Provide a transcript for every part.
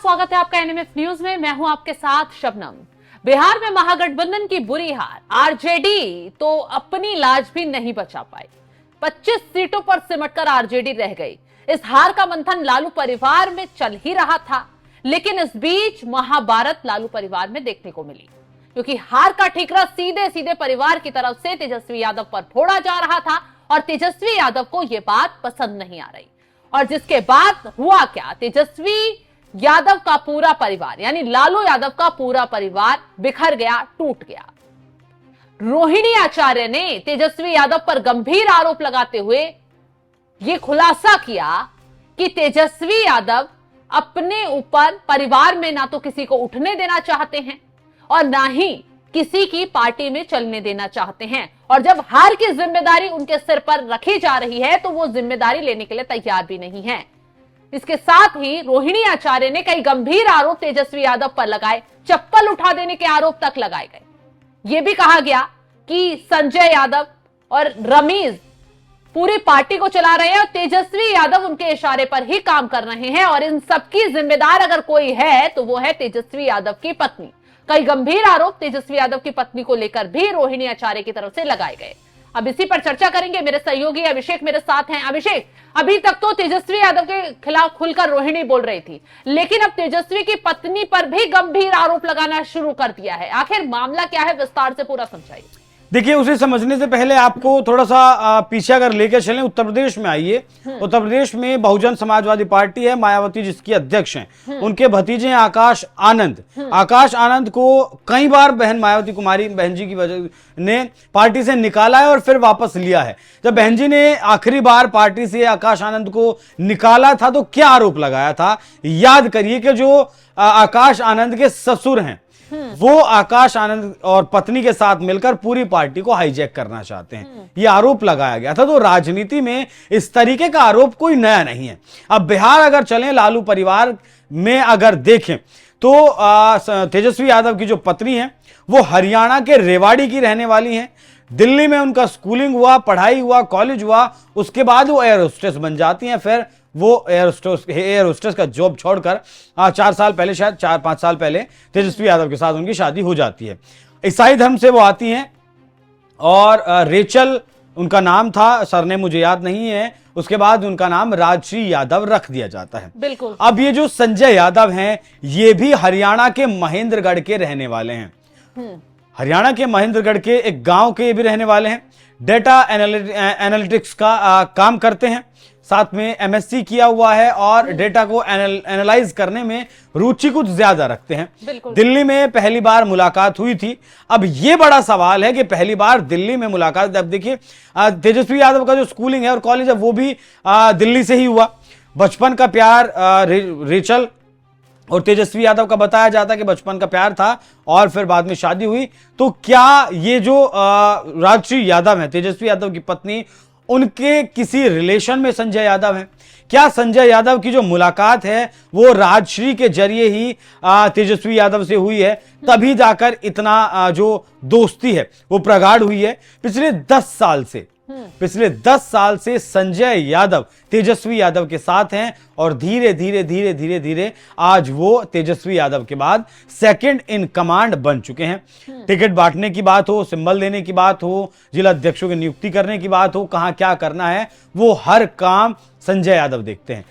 स्वागत है आपका एनएमएफ न्यूज में। मैं हूं आपके साथ शबनम। बिहार में महागठबंधन की बुरी हार, आरजेडी तो अपनी लाज भी नहीं बचा पाई। 25 सीटों पर सिमटकर आरजेडी रह गई। इस हार का मंथन लालू परिवार में चल ही रहा था, लेकिन इस बीच महाभारत लालू परिवार में देखने को मिली, क्योंकि हार का ठीकरा सीधे सीधे परिवार की तरफ से तेजस्वी यादव पर फोड़ा जा रहा था और तेजस्वी यादव को यह बात पसंद नहीं आ रही। और जिसके बाद हुआ क्या, तेजस्वी यादव का पूरा परिवार यानी लालू यादव का पूरा परिवार बिखर गया, टूट गया। रोहिणी आचार्य ने तेजस्वी यादव पर गंभीर आरोप लगाते हुए यह खुलासा किया कि तेजस्वी यादव अपने ऊपर परिवार में ना तो किसी को उठने देना चाहते हैं और ना ही किसी की पार्टी में चलने देना चाहते हैं। और जब हार की जिम्मेदारी उनके सिर पर रखी जा रही है तो वो जिम्मेदारी लेने के लिए तैयार भी नहीं है। इसके साथ ही रोहिणी आचार्य ने कई गंभीर आरोप तेजस्वी यादव पर लगाए, चप्पल उठा देने के आरोप तक लगाए गए। यह भी कहा गया कि संजय यादव और रमीज पूरी पार्टी को चला रहे हैं और तेजस्वी यादव उनके इशारे पर ही काम कर रहे हैं और इन सबकी जिम्मेदार अगर कोई है तो वो है तेजस्वी यादव की पत्नी। कई गंभीर आरोप तेजस्वी यादव की पत्नी को लेकर भी रोहिणी आचार्य की तरफ से लगाए गए। अब इसी पर चर्चा करेंगे। मेरे सहयोगी अभिषेक मेरे साथ हैं। अभिषेक, अभी तक तो तेजस्वी यादव के खिलाफ खुलकर रोहिणी बोल रही थी, लेकिन अब तेजस्वी की पत्नी पर भी गंभीर आरोप लगाना शुरू कर दिया है। आखिर मामला क्या है, विस्तार से पूरा समझाइए। देखिए, उसे समझने से पहले आपको थोड़ा सा पीछे अगर लेकर चलें, उत्तर प्रदेश में आइए। उत्तर प्रदेश में बहुजन समाजवादी पार्टी है, मायावती जिसकी अध्यक्ष हैं, उनके भतीजे हैं आकाश आनंद। आकाश आनंद को कई बार बहन मायावती कुमारी बहन जी की वजह ने पार्टी से निकाला है और फिर वापस लिया है। जब बहन जी ने आखिरी बार पार्टी से आकाश आनंद को निकाला था तो क्या आरोप लगाया था, याद करिए कि जो आकाश आनंद के ससुर हैं वो आकाश आनंद और पत्नी के साथ मिलकर पूरी पार्टी को हाईजैक करना चाहते हैं, ये आरोप लगाया गया था। तो राजनीति में इस तरीके का आरोप कोई नया नहीं है। अब बिहार अगर चलें, लालू परिवार में अगर देखें तो तेजस्वी यादव की जो पत्नी है वो हरियाणा के रेवाड़ी की रहने वाली हैं। दिल्ली में उनका स्कूलिंग हुआ, पढ़ाई हुआ, कॉलेज हुआ, उसके बाद वो एयर होस्टेस बन जाती हैं। फिर वो एयर होस्टेस का जॉब छोड़कर 4 साल पहले, शायद 4-5 साल पहले तेजस्वी यादव के साथ उनकी शादी हो जाती है। ईसाई धर्म से वो आती हैं और रेचल उनका नाम था, सरनेम मुझे याद नहीं है। उसके बाद उनका नाम राजश्री यादव रख दिया जाता है। बिल्कुल। अब ये जो संजय यादव हैं, ये भी हरियाणा के महेंद्रगढ़ के रहने वाले हैं। हरियाणा के महेंद्रगढ़ के एक गांव के भी रहने वाले हैं। डेटा एनालिटिक्स का काम करते हैं, साथ में एमएससी किया हुआ है और डेटा को एनालाइज करने में रुचि कुछ ज्यादा रखते हैं। दिल्ली में पहली बार मुलाकात हुई थी। अब यह बड़ा सवाल है कि पहली बार दिल्ली में मुलाकात, अब देखिए तेजस्वी यादव का जो स्कूलिंग है और कॉलेज है वो भी दिल्ली से ही हुआ। बचपन का प्यार रेचल और तेजस्वी यादव का बताया जाता है कि बचपन का प्यार था और फिर बाद में शादी हुई। तो क्या ये जो राजश्री यादव है, तेजस्वी यादव की पत्नी, उनके किसी रिलेशन में संजय यादव हैं? क्या संजय यादव की जो मुलाकात है वो राजश्री के जरिए ही तेजस्वी यादव से हुई है, तभी जाकर इतना जो दोस्ती है वो प्रगाढ़ हुई है? पिछले 10 साल से संजय यादव तेजस्वी यादव के साथ हैं और धीरे धीरे आज वो तेजस्वी यादव के बाद सेकंड इन कमांड बन चुके हैं। टिकट बांटने की बात हो, सिंबल देने की बात हो, जिला अध्यक्षों की नियुक्ति करने की बात हो, कहां क्या करना है वो हर काम संजय यादव देखते हैं।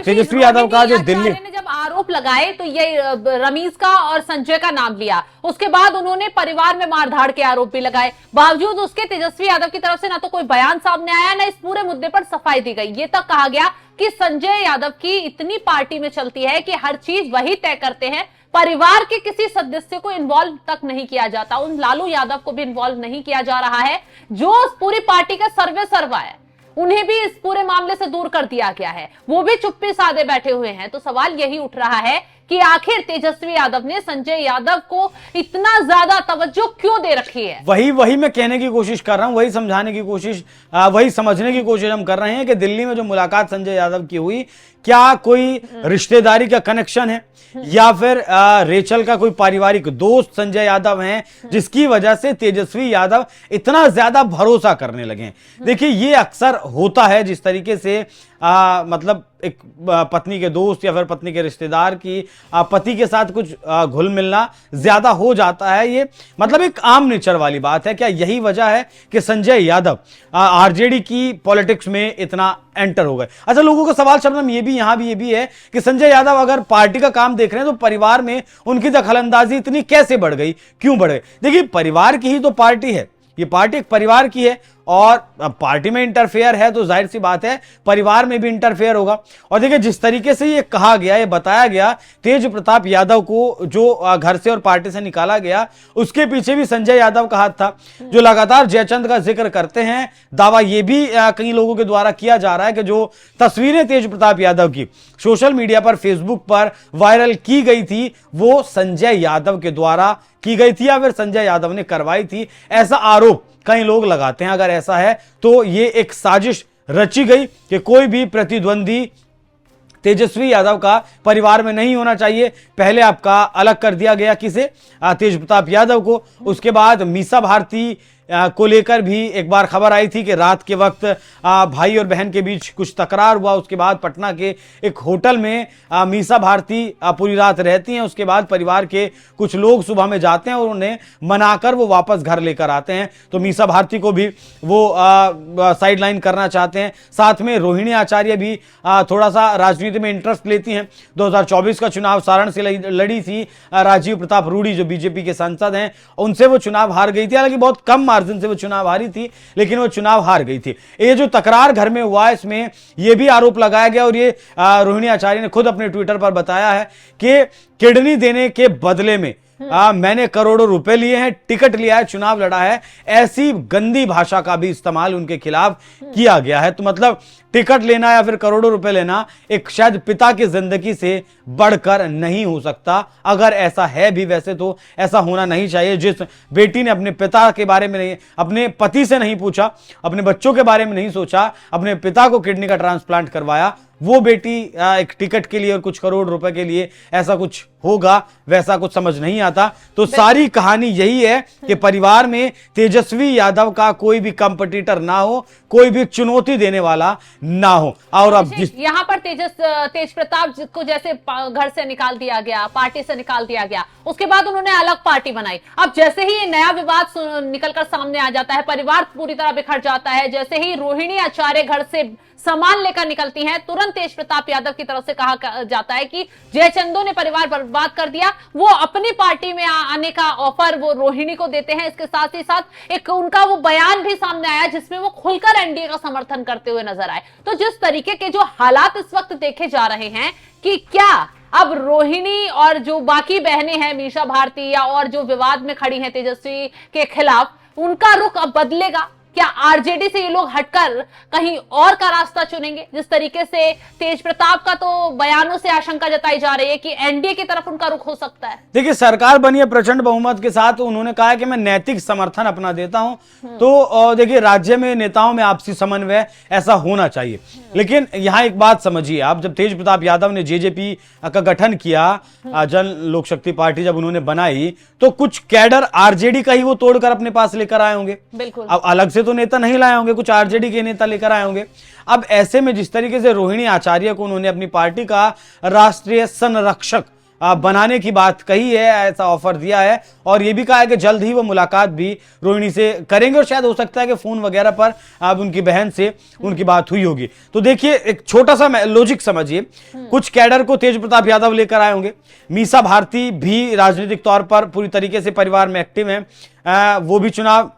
तेजस्वी यादव का जो दिल्ली ने जब आरोप लगाए तो ये रमीज का और संजय का नाम लिया, उसके बाद उन्होंने परिवार में मारधाड़ के आरोप भी लगाए। बावजूद उसके तेजस्वी यादव की तरफ से ना तो कोई बयान सामने आया, ना इस पूरे मुद्दे पर सफाई दी गई। ये तक कहा गया कि संजय यादव की इतनी पार्टी में चलती है कि हर चीज वही तय करते हैं, परिवार के किसी सदस्य को इन्वॉल्व तक नहीं किया जाता। उन लालू यादव को भी इन्वॉल्व नहीं किया जा रहा है, जो पूरी पार्टी का सर्वे सर्वा है उन्हें भी इस पूरे मामले से दूर कर दिया गया है। वो भी चुप्पी साधे बैठे हुए हैं। तो सवाल यही उठ रहा है कि आखिर तेजस्वी यादव ने संजय यादव को इतना ज्यादा तवज्जो क्यों दे रखी है? वही मैं कहने की कोशिश कर रहा हूं, वही समझाने की कोशिश, वही समझने की कोशिश हम कर रहे हैं कि दिल्ली में जो मुलाकात संजय यादव की हुई, क्या कोई रिश्तेदारी का कनेक्शन है या फिर रेचल का कोई पारिवारिक दोस्त संजय यादव हैं जिसकी वजह से तेजस्वी यादव इतना ज्यादा भरोसा करने लगे? देखिए, ये अक्सर होता है जिस तरीके से मतलब एक पत्नी के दोस्त या फिर पत्नी के रिश्तेदार की पति के साथ कुछ घुल मिलना ज्यादा हो जाता है। ये मतलब एक आम नेचर वाली बात है। क्या यही वजह है कि संजय यादव आरजेडी की पॉलिटिक्स में इतना एंटर हो गए? अच्छा, लोगों का सवाल शबनम ये भी यहां भी ये भी है कि संजय यादव अगर पार्टी का काम देख रहे हैं तो परिवार में उनकी दखलंदाजी इतनी कैसे बढ़ गई, क्यों बढ़ गई? देखिए, परिवार की ही तो पार्टी है, ये पार्टी एक परिवार की है और पार्टी में इंटरफेयर है तो जाहिर सी बात है परिवार में भी इंटरफेयर होगा। और देखिए, जिस तरीके से ये कहा गया, ये बताया गया तेज प्रताप यादव को जो घर से और पार्टी से निकाला गया, उसके पीछे भी संजय यादव का हाथ था, जो लगातार जयचंद का जिक्र करते हैं। दावा ये भी कई लोगों के द्वारा किया जा रहा है कि जो तस्वीरें तेज प्रताप यादव की सोशल मीडिया पर, फेसबुक पर वायरल की गई थी, वो संजय यादव के द्वारा की गई थी या फिर संजय यादव ने करवाई थी, ऐसा आरोप कई लोग लगाते हैं। अगर ऐसा है तो ये एक साजिश रची गई कि कोई भी प्रतिद्वंदी तेजस्वी यादव का परिवार में नहीं होना चाहिए। पहले आपका अलग कर दिया गया किसे? तेज प्रताप यादव को। उसके बाद मीसा भारती को लेकर भी एक बार खबर आई थी कि रात के वक्त भाई और बहन के बीच कुछ तकरार हुआ। उसके बाद पटना के एक होटल में मीसा भारती पूरी रात रहती हैं। उसके बाद परिवार के कुछ लोग सुबह में जाते हैं और उन्हें मनाकर वो वापस घर लेकर आते हैं। तो मीसा भारती को भी वो साइड लाइन करना चाहते हैं। साथ में रोहिणी आचार्य भी थोड़ा सा राजनीति में इंटरेस्ट लेती हैं। 2024 का चुनाव सारण से लड़ी थी राजीव प्रताप रूडी, जो बीजेपी के सांसद हैं, उनसे वो चुनाव हार गई थी। हालांकि बहुत कम मार्जिन से वो चुनाव हारी थी, लेकिन वो चुनाव हार गई थी। ये जो तकरार घर में हुआ, इसमें ये भी आरोप लगाया गया और ये रोहिणी आचार्य ने खुद अपने ट्विटर पर बताया है कि किडनी देने के बदले में मैंने करोड़ों रुपए लिए हैं, टिकट लिया है, चुनाव लड़ा है। ऐसी गंदी भाषा का भी इस्तेमाल उनके खिलाफ किया गया है। तो मतलब टिकट लेना या फिर करोड़ों रुपए लेना एक शायद पिता की जिंदगी से बढ़कर नहीं हो सकता। अगर ऐसा है भी, वैसे तो ऐसा होना नहीं चाहिए। जिस बेटी ने अपने पिता के बारे में नहीं, अपने पति से नहीं पूछा, अपने बच्चों के बारे में नहीं सोचा, अपने पिता को किडनी का ट्रांसप्लांट करवाया, वो बेटी एक टिकट के लिए और कुछ करोड़ रुपए के लिए ऐसा कुछ होगा, वैसा कुछ समझ नहीं आता। तो सारी कहानी यही है कि परिवार में तेजस्वी यादव का कोई भी कंपटीटर ना हो, कोई भी चुनौती देने वाला ना हो। और अब यहाँ पर तेज प्रताप को जैसे घर से निकाल दिया गया, पार्टी से निकाल दिया गया, उसके बाद उन्होंने अलग पार्टी बनाई। अब जैसे ही ये नया विवाद निकलकर सामने आ जाता है, परिवार पूरी तरह बिखर जाता है। जैसे ही रोहिणी आचार्य घर से सामान लेकर निकलती हैं, तुरंत तेज प्रताप यादव की तरफ से कहा जाता है कि जयचंदो ने परिवार बर्बाद कर दिया। वो अपनी पार्टी में आने का ऑफर वो रोहिणी को देते हैं। इसके साथ ही साथ एक उनका वो बयान भी सामने आया जिसमें वो खुलकर एनडीए का समर्थन करते हुए नजर आए। तो जिस तरीके के जो हालात इस वक्त देखे जा रहे हैं कि क्या अब रोहिणी और जो बाकी बहनें हैं, मीसा भारती या और जो विवाद में खड़ी हैं तेजस्वी के खिलाफ, उनका रुख अब बदलेगा? क्या आरजेडी से ये लोग हटकर कहीं और का रास्ता चुनेंगे? जिस तरीके से तेज प्रताप का तो बयानों से आशंका जताई जा रही है कि एनडीए की तरफ उनका रुख हो सकता है। देखिए, सरकार बनी है प्रचंड बहुमत के साथ, उन्होंने कहा है कि मैं नैतिक समर्थन अपना देता हूं। तो देखिए, राज्य में नेताओं में आपसी समन्वय ऐसा होना चाहिए। लेकिन यहां एक बात समझिए आप, जब तेज प्रताप यादव ने जेजेपी का गठन किया, जन लोक शक्ति पार्टी जब उन्होंने बनाई, तो कुछ कैडर आरजेडी का ही वो तोड़कर अपने पास लेकर आए होंगे। बिल्कुल। अब अलग से तो नेता नहीं लाए होंगे, कुछ आरजेडी के नेता लेकर आए होंगे। अब ऐसे में जिस तरीके से रोहिणी आचार्य को उन्होंने अपनी पार्टी का राष्ट्रीय संरक्षक बनाने की बात कही है, ऐसा ऑफर दिया है और यह भी कहा है कि जल्द ही वो मुलाकात भी रोहिणी से करेंगे और शायद हो सकता है कि फोन वगैरह पर अब उनकी बहन से उनकी बात हुई होगी। तो देखिए, एक छोटा सा लॉजिक समझिए, कुछ कैडर को तेज प्रताप यादव लेकर आए होंगे। मीसा भारती भी राजनीतिक तौर पर पूरी तरीके से परिवार में एक्टिव है, वो भी चुनाव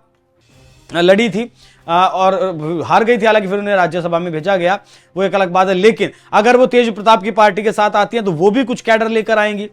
लड़ी थी और हार गई थी। हालांकि फिर उन्हें राज्यसभा में भेजा गया, वो एक अलग बात है। लेकिन अगर वो तेज प्रताप की पार्टी के साथ आती हैं तो वो भी कुछ कैडर लेकर आएंगी।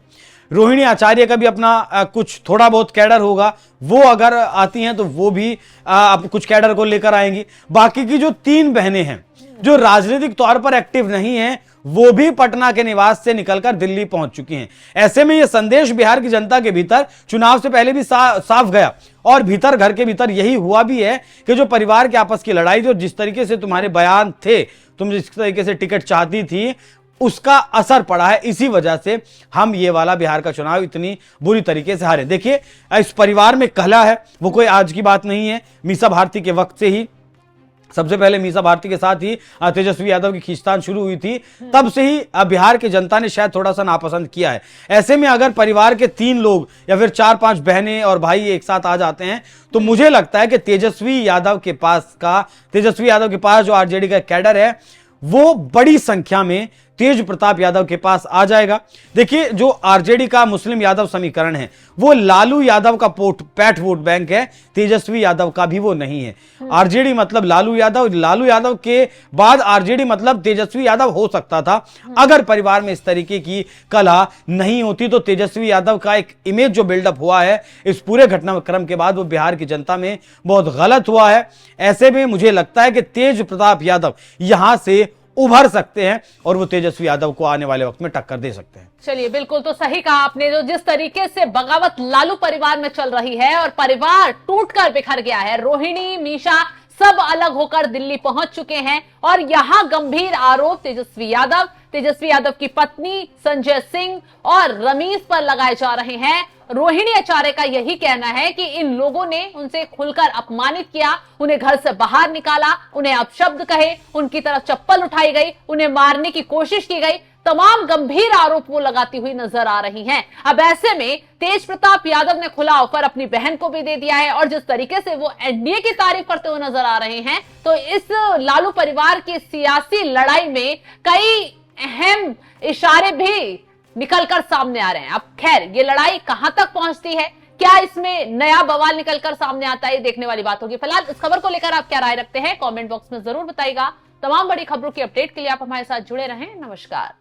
रोहिणी आचार्य का भी अपना कुछ थोड़ा बहुत कैडर होगा, वो अगर आती हैं तो वो भी कुछ कैडर को लेकर आएंगी। बाकी की जो 3 बहनें हैं जो राजनीतिक तौर पर एक्टिव नहीं हैं, वो भी पटना के निवास से निकलकर दिल्ली पहुंच चुकी हैं। ऐसे में यह संदेश बिहार की जनता के भीतर चुनाव से पहले भी साफ गया और भीतर घर के भीतर यही हुआ भी है कि जो परिवार के आपस की लड़ाई थी और जिस तरीके से तुम्हारे बयान थे, तुम जिस तरीके से टिकट चाहती थी, उसका असर पड़ा है। इसी वजह से हम ये वाला बिहार का चुनाव इतनी बुरी तरीके से हारे। देखिए, इस परिवार में कहला है, वो कोई आज की बात नहीं है। मीसा भारती के वक्त से ही सबसे पहले मीसा भारती के साथ ही तेजस्वी यादव की खींचतान शुरू हुई थी, तब से ही बिहार की जनता ने शायद थोड़ा सा नापसंद किया है। ऐसे में अगर परिवार के 3 लोग या फिर 4-5 बहनें और भाई एक साथ आ जाते हैं तो मुझे लगता है कि तेजस्वी यादव के पास जो आरजेडी का कैडर है वो बड़ी संख्या में तेज प्रताप यादव के पास आ जाएगा। देखिए, जो आरजेडी का मुस्लिम यादव समीकरण है वो लालू यादव का पैठ वोट बैंक है, तेजस्वी यादव का भी वो नहीं है। आरजेडी मतलब लालू यादव के बाद आरजेडी मतलब तेजस्वी यादव हो सकता था अगर परिवार में इस तरीके की कलह नहीं होती। तो तेजस्वी यादव का एक इमेज जो बिल्डअप हुआ है इस पूरे घटनाक्रम के बाद वो बिहार की जनता में बहुत गलत हुआ है। ऐसे में मुझे लगता है कि तेज प्रताप यादव यहां से उभर सकते हैं और वो तेजस्वी यादव को आने वाले वक्त में टक्कर दे सकते हैं। चलिए, बिल्कुल तो सही कहा आपने। जो जिस तरीके से बगावत लालू परिवार में चल रही है और परिवार टूटकर बिखर गया है, रोहिणी, मीशा सब अलग होकर दिल्ली पहुंच चुके हैं और यहां गंभीर आरोप तेजस्वी यादव की पत्नी संजय सिंह और रमीज पर लगाए जा रहे हैं। रोहिणी आचार्य का यही कहना है कि इन लोगों ने उनसे खुलकर अपमानित किया, उन्हें घर से बाहर निकाला, उन्हें अपशब्द कहे, उनकी तरफ चप्पल उठाई गई, उन्हें मारने की कोशिश की गई। तमाम गंभीर आरोप वो लगाती हुई नजर आ रही हैं। अब ऐसे में तेज प्रताप यादव ने खुला ऑफर अपनी बहन को भी दे दिया है और जिस तरीके से वो एनडीए की तारीफ करते हुए नजर आ रहे हैं, तो इस लालू परिवार की सियासी लड़ाई में कई अहम इशारे भी निकलकर सामने आ रहे हैं। अब खैर, ये लड़ाई कहां तक पहुंचती है, क्या इसमें नया बवाल निकलकर सामने आता है, देखने वाली बात होगी। फिलहाल इस खबर को लेकर आप क्या राय रखते हैं, कमेंट बॉक्स में जरूर बताइएगा। तमाम बड़ी खबरों की अपडेट के लिए आप हमारे साथ जुड़े रहें। नमस्कार।